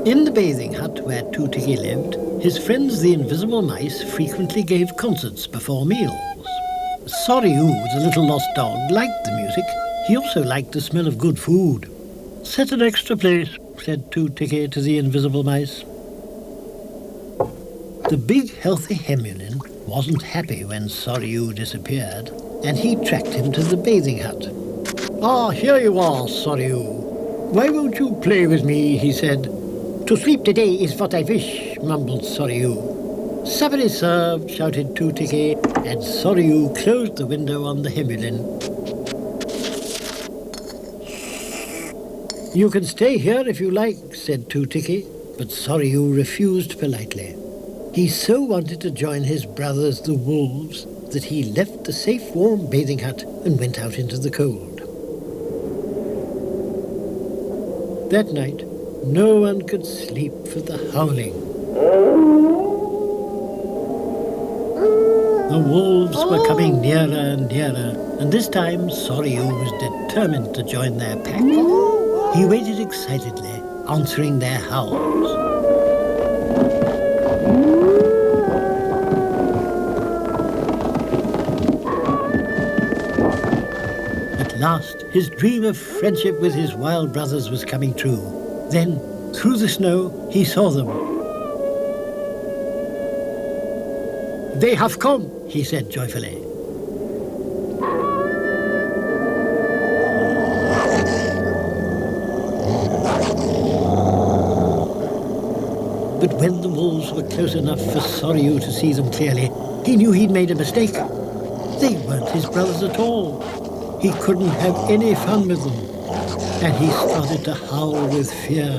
In the bathing hut where Tootie lived, his friends the invisible mice frequently gave concerts before meals. Sorry-oo, the little lost dog, liked the music. He also liked the smell of good food. "Set an extra place," said Tootie to the invisible mice. The big healthy Hemulin wasn't happy when Sorry-oo disappeared, and he tracked him to the bathing hut. "Ah, here you are, Sorry-oo. Why won't you play with me?" he said. "To sleep today is what I wish," mumbled Sorry-oo. "Supper is served," shouted Tootie, and Sorry-oo closed the window on the Hemulin. "You can stay here if you like," said Tootie, but Sorry-oo refused politely. He so wanted to join his brothers the wolves that he left the safe warm bathing hut and went out into the cold. That night, no one could sleep for the howling. The wolves were coming nearer and nearer, and this time Sorry-oo was determined to join their pack. He waited excitedly, answering their howls. At last, his dream of friendship with his wild brothers was coming true. Then, through the snow, he saw them. "They have come," he said joyfully. But when the wolves were close enough for Sorry-oo to see them clearly, he knew he'd made a mistake. They weren't his brothers at all. He couldn't have any fun with them, and he started to howl with fear.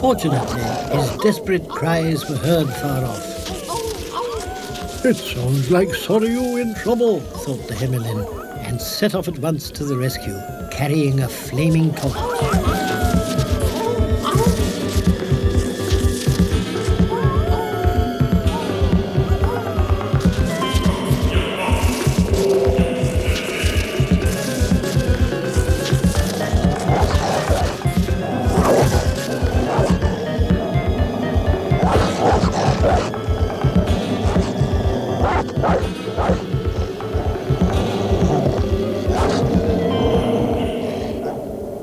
Fortunately, his desperate cries were heard far off. "It sounds like Sorry-oo in trouble," thought the Hemulin, and set off at once to the rescue, carrying a flaming torch.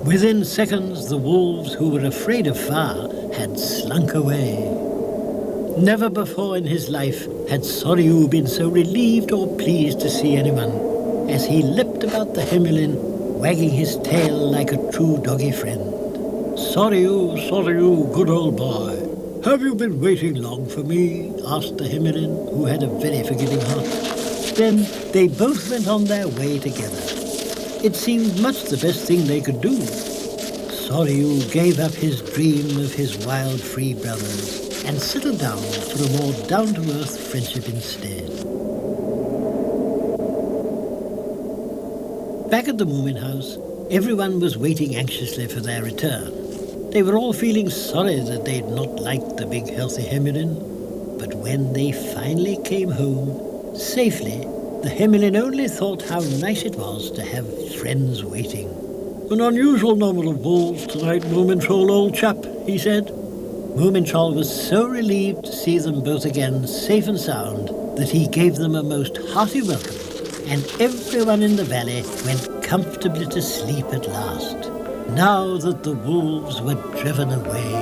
Within seconds, the wolves, who were afraid of fire, had slunk away. Never before in his life had Sorry-oo been so relieved or pleased to see anyone, as he leapt about the Hemulin, wagging his tail like a true doggy friend. "Sorry-oo, Sorry-oo, good old boy. Have you been waiting long for me?" asked the Hemulin, who had a very forgiving heart. Then they both went on their way together. It seemed much the best thing they could do. Sorry-oo gave up his dream of his wild free brothers and settled down for a more down-to-earth friendship instead. Back at the Moomin house, everyone was waiting anxiously for their return. They were all feeling sorry that they'd not liked the big healthy Hemulin, but when they finally came home, safely, the Hemulin only thought how nice it was to have friends waiting. "An unusual number of wolves tonight, Moomintroll, old chap," he said. Moomintroll was so relieved to see them both again, safe and sound, that he gave them a most hearty welcome, and everyone in the valley went comfortably to sleep at last, now that the wolves were driven away.